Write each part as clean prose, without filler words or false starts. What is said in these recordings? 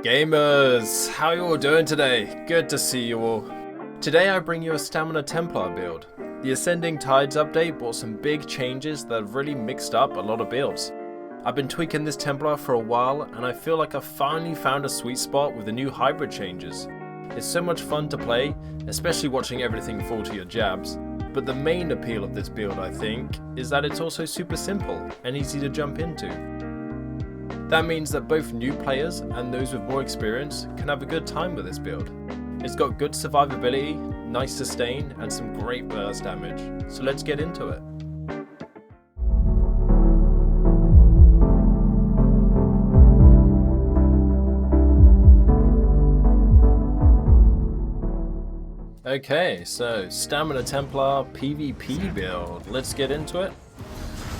Gamers, how you all doing today? Good to see you all. Today I bring you a Stamina Templar build. The Ascending Tides update brought some big changes that have really mixed up a lot of builds. I've been tweaking this Templar for a while and I feel like I've finally found a sweet spot with the new hybrid changes. It's so much fun to play, especially watching everything fall to your jabs. But the main appeal of this build, I think, is that it's also super simple and easy to jump into. That means that both new players and those with more experience can have a good time with this build. It's got good survivability, nice sustain, and some great burst damage. So let's get into it. Okay, so Stamina Templar PvP build. Let's get into it.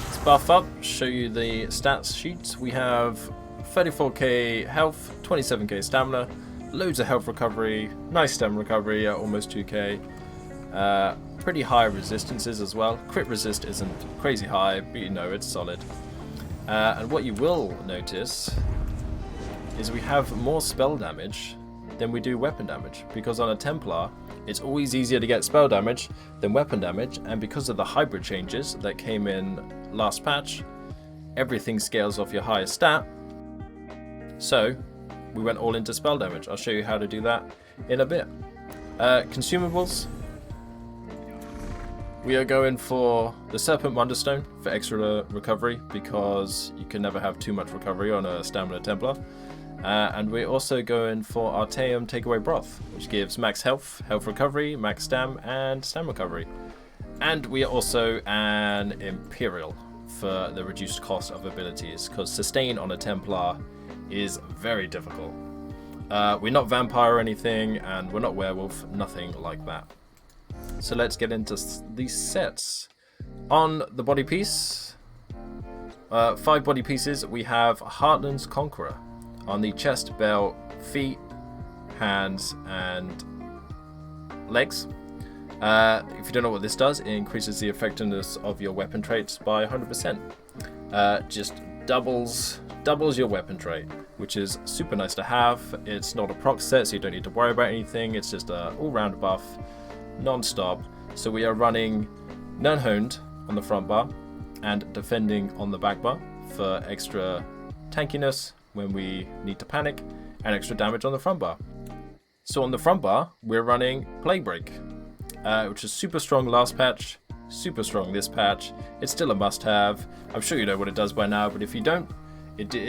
Let's buff up, show you the stats sheets. We have 34k health, 27k stamina, loads of health recovery, nice stamina recovery at almost 2k, pretty high resistances as well. Crit resist isn't crazy high, but you know it's solid. And what you will notice is we have more spell damage than we do weapon damage, because on a Templar it's always easier to get spell damage than weapon damage, and because of the hybrid changes that came in last patch, everything scales off your highest stat. So we went all into spell damage. I'll show you how to do that in a bit. Consumables. We are going for the Serpent Wonderstone for extra recovery, because you can never have too much recovery on a Stamina Templar. And we're also going for Artaeum Takeaway Broth, which gives max health, health recovery, max stam, and stam recovery. And we are also an Imperial for the reduced cost of abilities, because sustain on a Templar is very difficult. We're not vampire or anything, and we're not werewolf, nothing like that. So let's get into these sets. On the body piece, 5 body pieces, we have Heartland's Conqueror. On the chest, belt, feet, hands, and legs. If you don't know what this does, it increases the effectiveness of your weapon traits by 100%. Just doubles your weapon trait, which is super nice to have. It's not a proc set, so you don't need to worry about anything. It's just a all-round buff, non-stop. So we are running Nunhoned on the front bar and defending on the back bar for extra tankiness when we need to panic, and extra damage on the front bar. So on the front bar, we're running Plague Break, which is super strong last patch, super strong this patch. It's still a must-have. I'm sure you know what it does by now, but if you don't,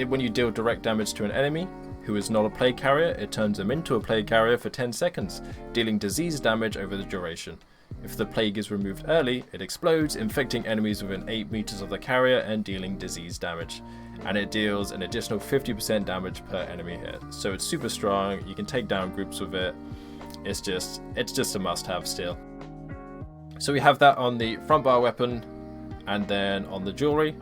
when you deal direct damage to an enemy who is not a plague carrier, it turns them into a plague carrier for 10 seconds, dealing disease damage over the duration. If the plague is removed early, it explodes, infecting enemies within 8 meters of the carrier and dealing disease damage. And it deals an additional 50% damage per enemy hit. So it's super strong, you can take down groups with it. It's just a must-have still. So we have that on the front bar weapon, and then on the jewelry.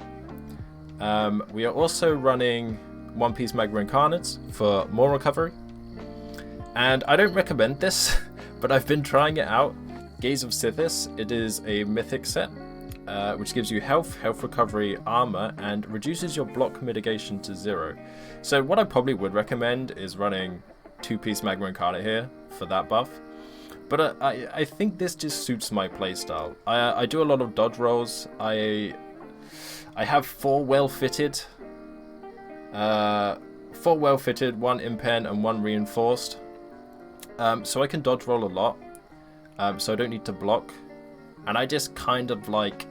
We are also running One Piece Magma Incarnates for more recovery. And I don't recommend this, but I've been trying it out. Gaze of Sithis, it is a mythic set, which gives you health recovery, armor, and reduces your block mitigation to 0. So what I probably would recommend is running 2-piece Magma Incarnate here for that buff. But I think this just suits my playstyle. I do a lot of dodge rolls. I have 4 well-fitted, 1 impen and 1 reinforced. So I can dodge roll a lot. So I don't need to block. And I just kind of like,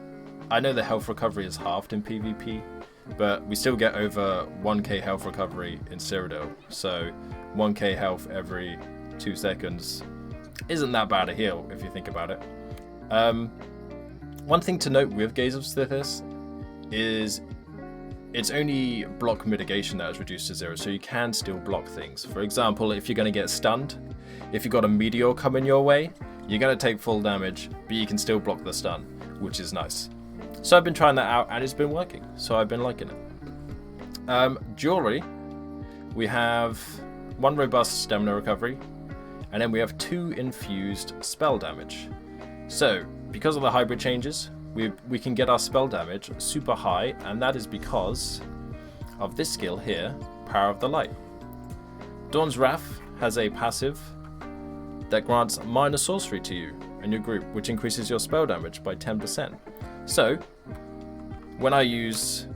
I know the health recovery is halved in PvP, but we still get over 1k health recovery in Cyrodiil. So 1k health every 2 seconds isn't that bad a heal if you think about it. One thing to note with Gaze of Sithis is it's only block mitigation that is reduced to 0, so you can still block things. For example, if you're going to get stunned, if you've got a meteor coming your way, you're going to take full damage, but you can still block the stun, which is nice. So I've been trying that out, and it's been working, so I've been liking it. Jewelry, we have 1 robust stamina recovery, and then we have 2 infused spell damage. So, because of the hybrid changes, we can get our spell damage super high, and that is because of this skill here, Power of the Light. Dawn's Wrath has a passive that grants minor sorcery to you and your group, which increases your spell damage by 10%. So, when I use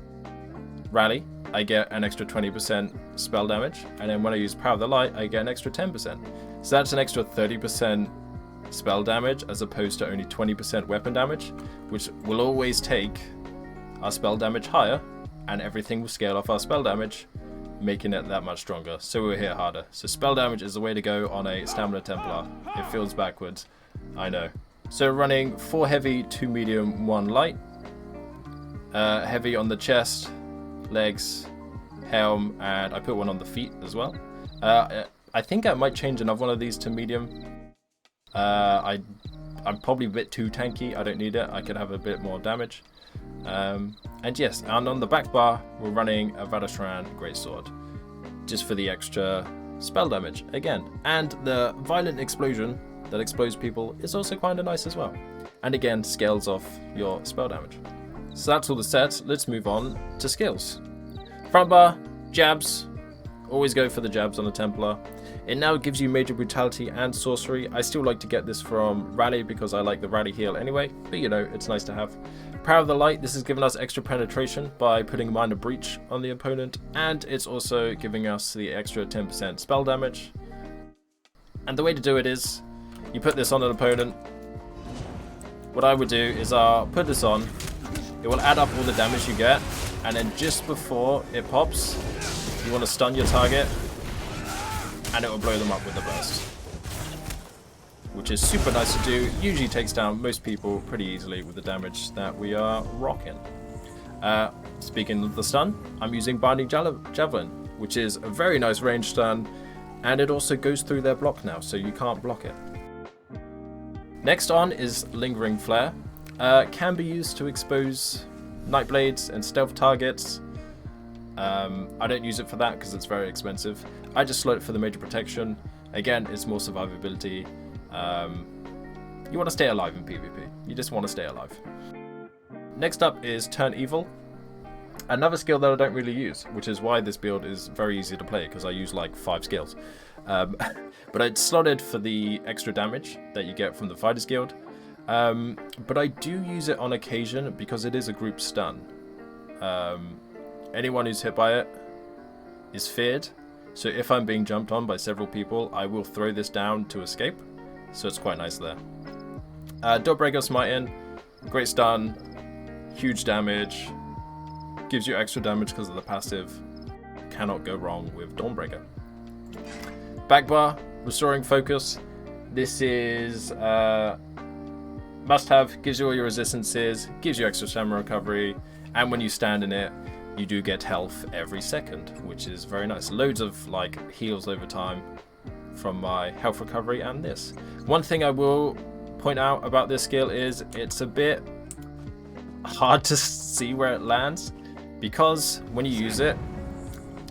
Rally, I get an extra 20% spell damage, and then when I use Power of the Light, I get an extra 10%. So that's an extra 30% spell damage as opposed to only 20% weapon damage, which will always take our spell damage higher, and everything will scale off our spell damage, making it that much stronger, so we'll hit harder. So spell damage is the way to go on a Stamina Templar. It feels backwards, I know. So running 4 heavy, 2 medium, 1 light. Heavy on the chest, legs, helm, and I put one on the feet as well. I think I might change another one of these to medium. I'm probably a bit too tanky, I don't need it, I could have a bit more damage. And yes, and on the back bar, we're running a Vadashran Greatsword, just for the extra spell damage again. And the violent explosion that explodes people is also kind of nice as well. And again, scales off your spell damage. So that's all the sets. Let's move on to skills. Front bar, jabs. Always go for the jabs on the Templar. It now gives you major brutality and sorcery. I still like to get this from Rally because I like the Rally heal anyway, but you know, it's nice to have. Power of the Light, this has given us extra penetration by putting minor breach on the opponent, and it's also giving us the extra 10% spell damage. And the way to do it is, you put this on an opponent. What I would do is I'll put this on, it will add up all the damage you get, and then just before it pops, you want to stun your target, and it will blow them up with the burst. Which is super nice to do, usually takes down most people pretty easily with the damage that we are rocking. Speaking of the stun, I'm using Binding Javelin, which is a very nice range stun, and it also goes through their block now, so you can't block it. Next on is Lingering Flare. Can be used to expose Nightblades and stealth targets. I don't use it for that because it's very expensive. I just slot it for the major protection. Again, it's more survivability. You want to stay alive in PvP. You just want to stay alive. Next up is Turn Evil. Another skill that I don't really use, which is why this build is very easy to play, because I use like 5 skills. But it's slotted for the extra damage that you get from the Fighters Guild. But I do use it on occasion because it is a group stun. Anyone who's hit by it is feared. So if I'm being jumped on by several people, I will throw this down to escape. So it's quite nice there. Dawnbreaker Smiting, great stun, huge damage, gives you extra damage because of the passive. Cannot go wrong with Dawnbreaker. Backbar, Restoring Focus. This is must have, gives you all your resistances, gives you extra stamina recovery, and when you stand in it, you do get health every second, which is very nice. Loads of like heals over time from my health recovery and this. One thing I will point out about this skill is it's a bit hard to see where it lands, because when you use it,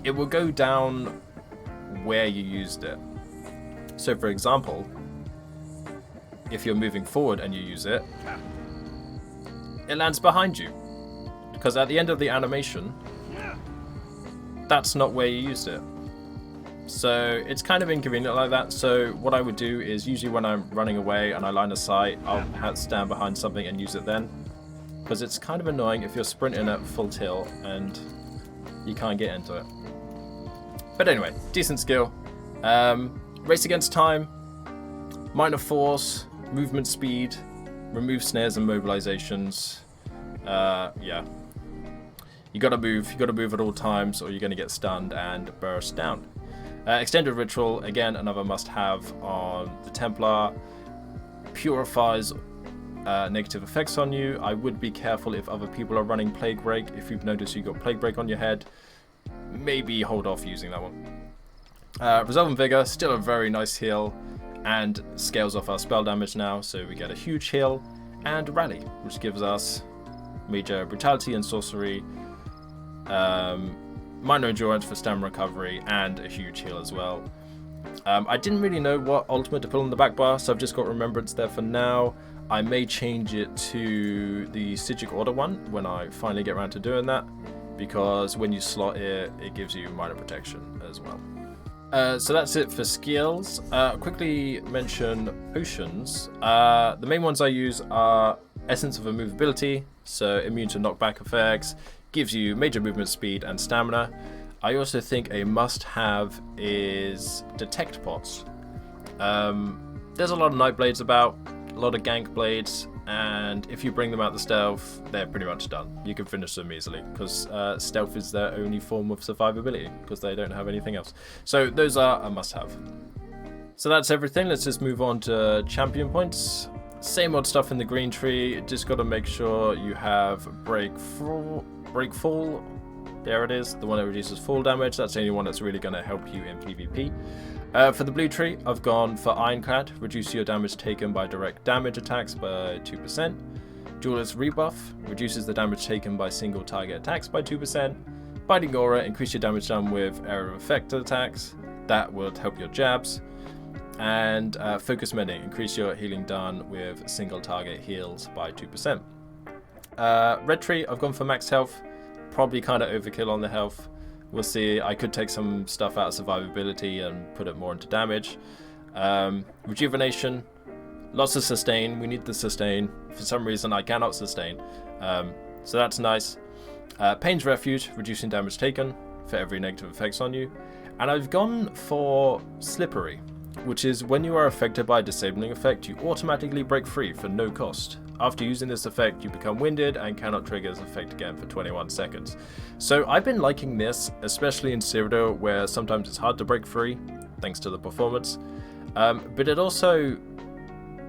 it will go down where you used it. So for example, if you're moving forward and you use it, it lands behind you, because at the end of the animation, that's not where you used it. So it's kind of inconvenient like that. So what I would do is, usually when I'm running away and I line of sight, I'll stand behind something and use it then, because it's kind of annoying if you're sprinting at full tilt and you can't get into it. But anyway, decent skill. Race Against Time, Minor Force, movement speed, remove snares and mobilizations. Yeah, you gotta move at all times or you're gonna get stunned and burst down. Extended Ritual, again another must-have on the Templar. Purifies negative effects on you. I would be careful if other people are running Plague Break. If you've noticed you've got Plague Break on your head, maybe hold off using that one. Resolve and Vigor, still a very nice heal, and scales off our spell damage now, so we get a huge heal. And Rally, which gives us major brutality and sorcery, minor endurance for stamina recovery, and a huge heal as well. I didn't really know what ultimate to put on the back bar, so I've just got Remembrance there for now. I may change it to the Sigic Order one when I finally get around to doing that, because when you slot it, it gives you minor protection as well. So that's it for skills. Quickly mention potions. The main ones I use are Essence of Immovability, so immune to knockback effects, gives you major movement speed and stamina. I also think a must-have is Detect Pots. There's a lot of Night Blades about, a lot of Gank Blades, and if you bring them out the stealth, they're pretty much done. You can finish them easily, because stealth is their only form of survivability, because they don't have anything else. So those are a must-have. So that's everything. Let's just move on to champion points. Same odd stuff in the green tree, just got to make sure you have Break Fall. There it is, the one that reduces fall damage. That's the only one that's really going to help you in PvP. For the blue tree, I've gone for Ironclad, reduce your damage taken by direct damage attacks by 2%. Jeweler's Rebuff, reduces the damage taken by single target attacks by 2%. Biting Aura, increase your damage done with area of effect attacks. That will help your jabs. And Focus Mending, increase your healing done with single target heals by 2%. Red tree, I've gone for max health. Probably kind of overkill on the health. We'll see. I could take some stuff out of survivability and put it more into damage. Rejuvenation, lots of sustain. We need the sustain. For some reason, I cannot sustain. So that's nice. Pain's Refuge, reducing damage taken for every negative effects on you. And I've gone for Slippery, which is when you are affected by a disabling effect, you automatically break free for no cost. After using this effect, you become winded and cannot trigger this effect again for 21 seconds. So I've been liking this, especially in Cyrodiil, where sometimes it's hard to break free, thanks to the performance. But it also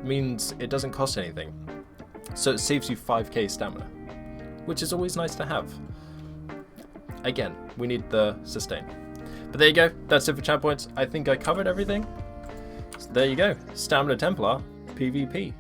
means it doesn't cost anything. So it saves you 5k stamina, which is always nice to have. Again, we need the sustain. But there you go, that's it for champ points. I think I covered everything. So there you go, Stamina Templar PvP.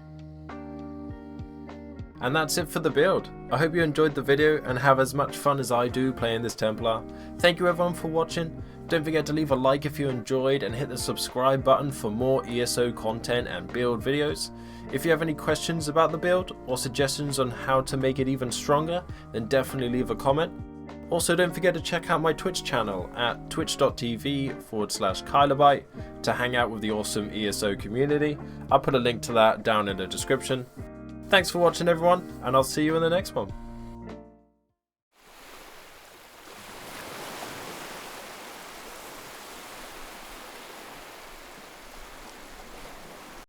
And that's it for the build. I hope you enjoyed the video and have as much fun as I do playing this Templar. Thank you everyone for watching. Don't forget to leave a like if you enjoyed and hit the subscribe button for more ESO content and build videos. If you have any questions about the build or suggestions on how to make it even stronger, then definitely leave a comment. Also, don't forget to check out my Twitch channel at twitch.tv/Kylobyte to hang out with the awesome ESO community. I'll put a link to that down in the description. Thanks for watching everyone, and I'll see you in the next one.